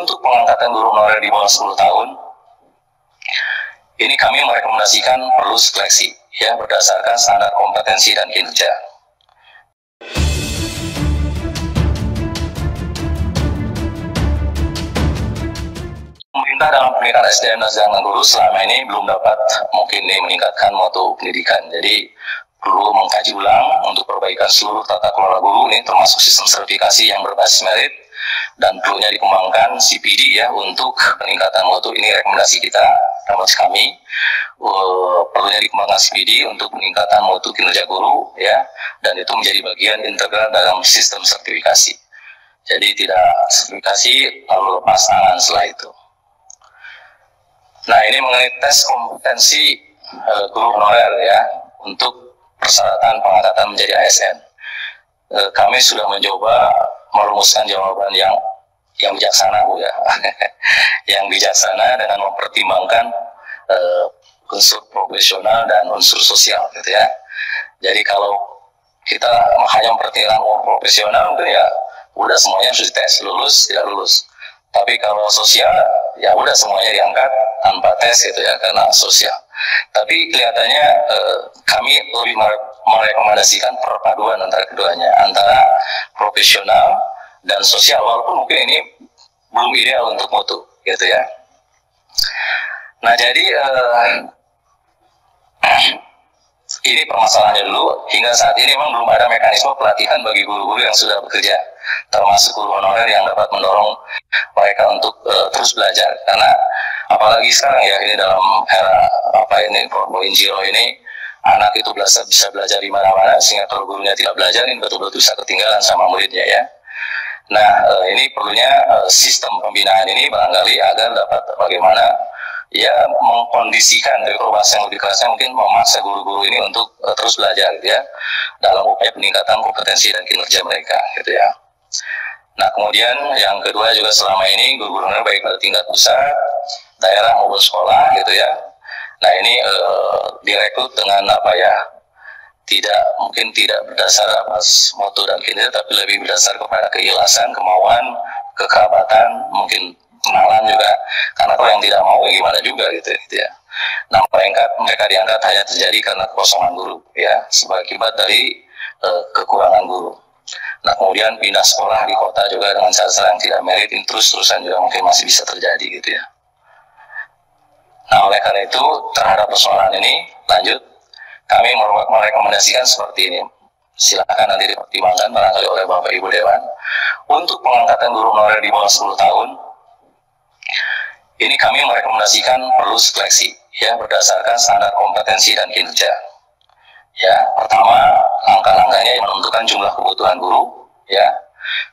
Untuk pengangkatan guru honorer di bawah 10 tahun, ini kami merekomendasikan perlu seleksi ya berdasarkan standar kompetensi dan kinerja. Pemerintah dalam pendidikan SDM dan sedangkan guru selama ini belum dapat mungkin meningkatkan mutu pendidikan. Jadi perlu mengkaji ulang untuk perbaikan seluruh tata kelola guru ini, termasuk sistem sertifikasi yang berbasis merit, dan perlunya dikembangkan CPD ya untuk peningkatan mutu. Ini rekomendasi kita, rekomendasi kami. Perlunya dikembangkan CPD untuk peningkatan mutu kinerja guru ya, dan itu menjadi bagian integral dalam sistem sertifikasi. Jadi tidak sertifikasi lalu lepas tangan setelah itu. Nah, ini mengenai tes kompetensi guru honorer ya untuk persyaratan pengangkatan menjadi ASN. Kami sudah mencoba merumuskan jawaban yang bijaksana, Bu ya. Yang bijaksana dengan mempertimbangkan unsur profesional dan unsur sosial gitu ya. Jadi kalau kita hanya mempertimbangkan profesional mungkin ya udah semuanya harus dites, lulus tidak lulus. Tapi kalau sosial ya udah semuanya diangkat tanpa tes gitu ya, karena sosial. Tapi kelihatannya kami lebih merekomendasikan perpaduan antara keduanya, antara profesional dan sosial, walaupun mungkin ini belum ideal untuk mutu gitu ya. Nah, jadi ini permasalahannya dulu. Hingga saat ini memang belum ada mekanisme pelatihan bagi guru-guru yang sudah bekerja, termasuk guru honorer yang dapat mendorong mereka untuk terus belajar. Karena apalagi sekarang ya, ini dalam era 4.0 ini, anak itu bisa belajar di mana-mana, sehingga kalau gurunya tidak belajar, ini betul-betul bisa ketinggalan sama muridnya ya. Nah, ini perlunya sistem pembinaan ini barangkali agar dapat bagaimana ya mengkondisikan, dari bahasa yang lebih kerasnya mungkin memaksa guru-guru ini untuk terus belajar ya dalam upaya peningkatan kompetensi dan kinerja mereka gitu ya. Nah, kemudian yang kedua juga selama ini guru-guru baik pada tingkat pusat, daerah maupun sekolah gitu ya. Nah, ini direkrut dengan mungkin tidak berdasar atas mutu dan kinerja, tapi lebih berdasar kepada keikhlasan, kemauan, kekerabatan, mungkin kenalan juga, karena kalau yang tidak mau gimana juga gitu ya. Nah, mereka diangkat hanya terjadi karena kekosongan guru ya, sebagai akibat dari kekurangan guru. Nah, kemudian pindah sekolah di kota juga dengan cara yang tidak merit, terus-terusan juga mungkin masih bisa terjadi gitu ya. Nah, oleh karena itu terhadap persoalan ini lanjut kami merekomendasikan seperti ini. Silakan nanti dipertimbangkan barangkali oleh Bapak Ibu Dewan. Untuk pengangkatan guru honorer di bawah 10 tahun, ini kami merekomendasikan perlu seleksi ya berdasarkan standar kompetensi dan kinerja. Ya, pertama langkah-langkahnya menentukan jumlah kebutuhan guru ya.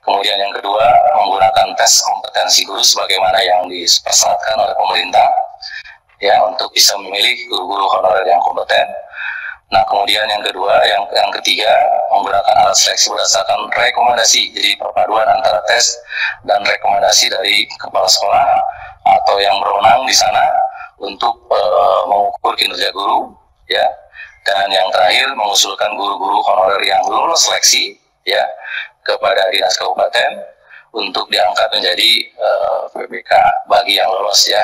Kemudian yang kedua menggunakan tes kompetensi guru sebagaimana yang dipersyaratkan oleh pemerintah ya untuk bisa memilih guru-guru honorer yang kompeten. Nah, kemudian yang kedua, yang ketiga menggunakan alat seleksi berdasarkan rekomendasi, jadi perpaduan antara tes dan rekomendasi dari kepala sekolah atau yang berwenang di sana untuk mengukur kinerja guru ya. Dan yang terakhir mengusulkan guru-guru honorer yang lulus seleksi ya kepada dinas kabupaten untuk diangkat menjadi PPK bagi yang lolos ya.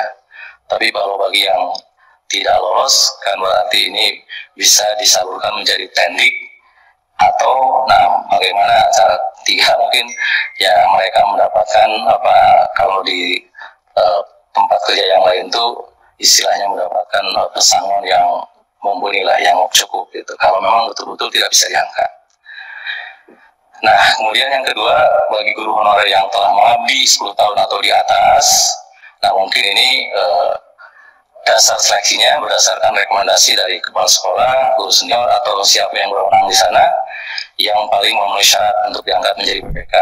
Tapi kalau bagi yang tidak lolos kan berarti ini bisa disalurkan menjadi tendik atau bagaimana cara tiga mungkin ya mereka mendapatkan kalau di tempat kerja yang lain tuh istilahnya mendapatkan pesangon yang mumpuni lah, yang cukup gitu kalau memang betul-betul tidak bisa diangkat. Nah, kemudian yang kedua bagi guru honorer yang telah mengabdi 10 tahun atau di atas, nah mungkin ini dasar seleksinya berdasarkan rekomendasi dari kepala sekolah, guru senior atau siapa yang berwenang di sana yang paling memenuhi syarat untuk diangkat menjadi PPK.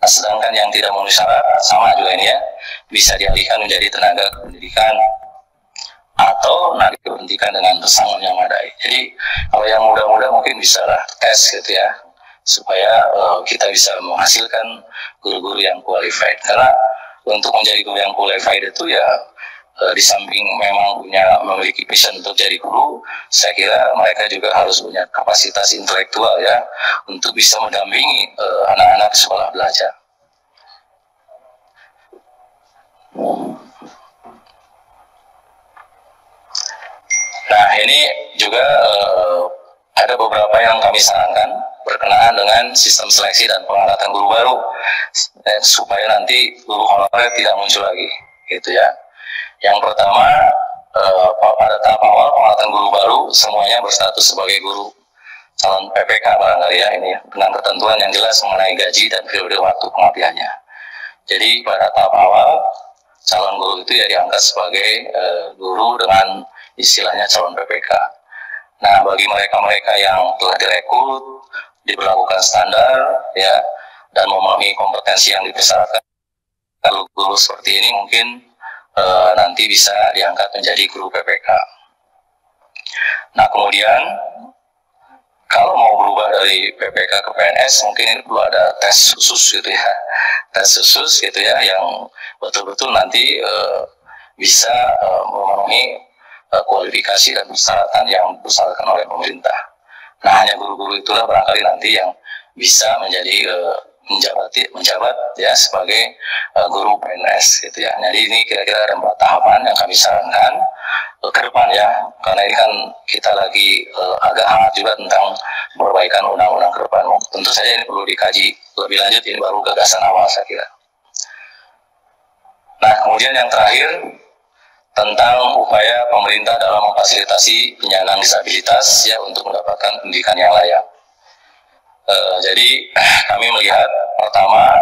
Nah, sedangkan yang tidak memenuhi syarat sama juga ini ya, bisa dialihkan menjadi tenaga pendidikan atau diberhentikan dengan pesangon yang memadai. Jadi kalau yang muda-muda mungkin bisa lah tes gitu ya, supaya kita bisa menghasilkan guru-guru yang qualified. Karena untuk menjadi guru yang qualified itu ya di samping memang memiliki passion untuk jadi guru, saya kira mereka juga harus punya kapasitas intelektual ya untuk bisa mendampingi anak-anak sekolah belajar. ini juga ada beberapa yang kami sarankan berkenaan dengan sistem seleksi dan pengangkatan guru baru supaya nanti guru honorer tidak muncul lagi, gitu ya. Yang pertama, pada tahap awal pengangkatan guru baru semuanya berstatus sebagai guru calon PPK barangkali ya, ini dengan ketentuan yang jelas mengenai gaji dan periode waktu pengabdiannya. Jadi pada tahap awal calon guru itu ya diangkat sebagai guru dengan istilahnya calon PPK. Nah, bagi mereka-mereka yang telah direkrut, diberlakukan standar ya dan memenuhi kompetensi yang dipersyaratkan, kalau guru seperti ini mungkin nanti bisa diangkat menjadi guru PPK. Nah, kemudian kalau mau berubah dari PPK ke PNS, mungkin ini perlu ada tes khusus gitu ya, tes khusus gitu ya, yang betul-betul nanti bisa memenuhi kualifikasi dan persyaratan yang dipersyaratkan oleh pemerintah. Nah, hanya guru-guru itulah barangkali nanti yang bisa menjadi menjabat ya sebagai guru PNS gitu ya. Jadi ini kira-kira ada 4 tahapan yang kami sarankan ke depan ya, karena ini kan kita lagi agak hangat juga tentang perbaikan undang-undang ke depan. Tentu saja ini perlu dikaji lebih lanjut, ini baru gagasan awal saya kira. Nah, kemudian yang terakhir tentang upaya pemerintah dalam memfasilitasi penyandang disabilitas ya untuk mendapatkan pendidikan yang layak. Jadi kami melihat pertama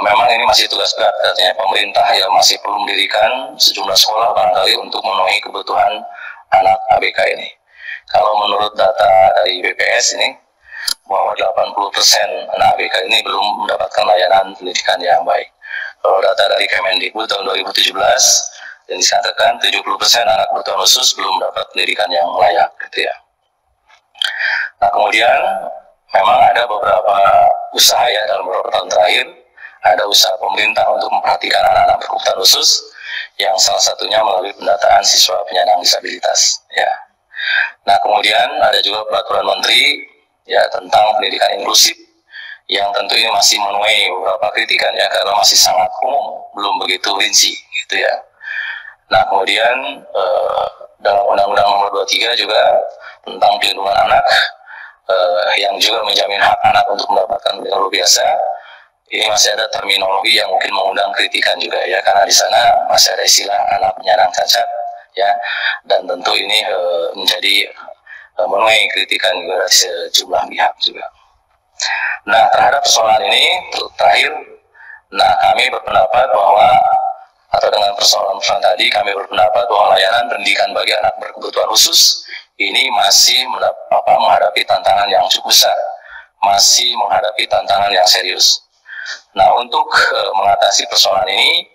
memang ini masih tugas berat katanya pemerintah yang masih perlu mendirikan sejumlah sekolah barangkali untuk memenuhi kebutuhan anak ABK ini. Kalau menurut data dari BPS ini bahwa 80% anak ABK ini belum mendapatkan layanan pendidikan yang baik. Kalau data dari Kemendikbud tahun 2017 yang disatakan 70% anak berkebutuhan khusus belum mendapat pendidikan yang layak gitu ya. Nah, kemudian memang ada beberapa usaha ya dalam beberapa tahun terakhir, ada usaha pemerintah untuk memperhatikan anak-anak berkebutuhan khusus yang salah satunya melalui pendataan siswa penyandang disabilitas ya. Nah, kemudian ada juga peraturan menteri ya tentang pendidikan inklusif yang tentu ini masih menuai beberapa kritikan ya karena masih sangat umum, belum begitu rinci gitu ya. Nah, kemudian dalam Undang-Undang Nomor 23 juga tentang perlindungan anak yang juga menjamin hak anak untuk mendapatkan pendidikan luar biasa. Ini masih ada terminologi yang mungkin mengundang kritikan juga ya, karena di sana masih ada istilah anak penyandang cacat ya, dan tentu ini menjadi menuai kritikan juga dari sejumlah pihak juga. Nah, terhadap persoalan ini terakhir, nah kami berpendapat bahwa atau dengan persoalan tadi kami berpendapat bahwa layanan pendidikan bagi anak berkebutuhan khusus ini masih menghadapi tantangan yang cukup besar, masih menghadapi tantangan yang serius. Nah, untuk mengatasi persoalan ini,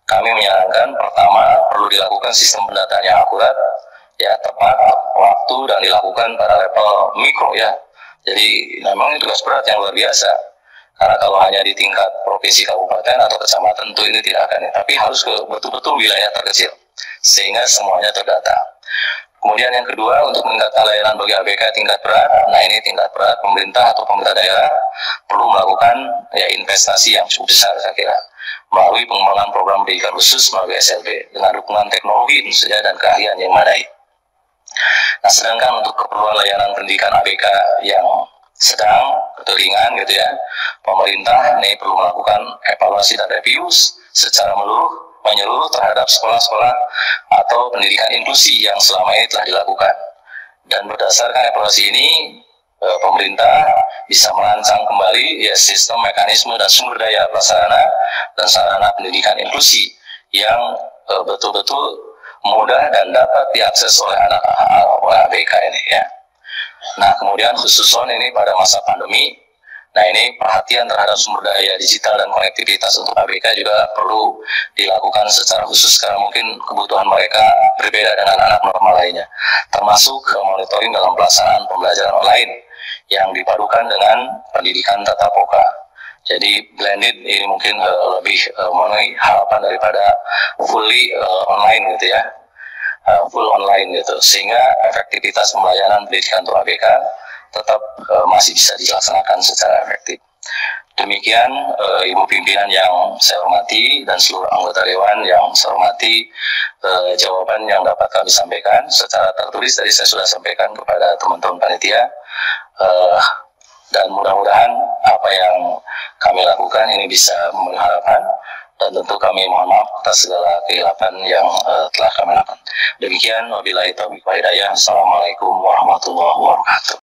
kami menyarankan pertama perlu dilakukan sistem pendataan yang akurat, ya tepat waktu dan dilakukan pada level mikro ya. Jadi memang ini tugas berat yang luar biasa. Karena kalau hanya di tingkat provinsi, kabupaten atau kecamatan tentu ini tidak akan, tapi harus ke betul-betul wilayah terkecil sehingga semuanya terdata. Kemudian yang kedua, untuk meningkatkan layanan bagi ABK tingkat berat, nah ini tingkat berat pemerintah atau pemerintah daerah perlu melakukan ya investasi yang cukup besar saya kira melalui pengembangan program pendidikan khusus melalui SLB dengan dukungan teknologi tentu saja dan keahlian yang memadai. Nah, sedangkan untuk keperluan layanan pendidikan ABK yang sedang atau ringan gitu ya, pemerintah ini perlu melakukan evaluasi dan review secara menyeluruh terhadap sekolah-sekolah atau pendidikan inklusi yang selama ini telah dilakukan. Dan berdasarkan evaluasi ini, pemerintah bisa merancang kembali ya sistem, mekanisme dan sumber daya prasarana dan sarana pendidikan inklusi yang betul-betul mudah dan dapat diakses oleh anak ABK ini ya. Nah, kemudian khususon ini pada masa pandemi, nah ini perhatian terhadap sumber daya digital dan konektivitas untuk ABK juga perlu dilakukan secara khusus karena mungkin kebutuhan mereka berbeda dengan anak normal lainnya, termasuk monitoring dalam pelaksanaan pembelajaran online yang dipadukan dengan pendidikan tatap muka. Jadi blended ini mungkin lebih memenuhi harapan daripada fully online gitu ya. Full online gitu, sehingga efektivitas pembelajaran pendidikan untuk ABK tetap masih bisa dilaksanakan secara efektif. Demikian Ibu Pimpinan yang saya hormati dan seluruh anggota Dewan yang saya hormati, jawaban yang dapat kami sampaikan secara tertulis tadi saya sudah sampaikan kepada teman-teman panitia, dan mudah-mudahan apa yang kami lakukan ini bisa memenuhi harapan, dan tentu kami mohon maaf atas segala kehilapan yang telah kami lakukan. Demikian, wabillahi taufiq wal hidayah. Assalamualaikum warahmatullahi wabarakatuh.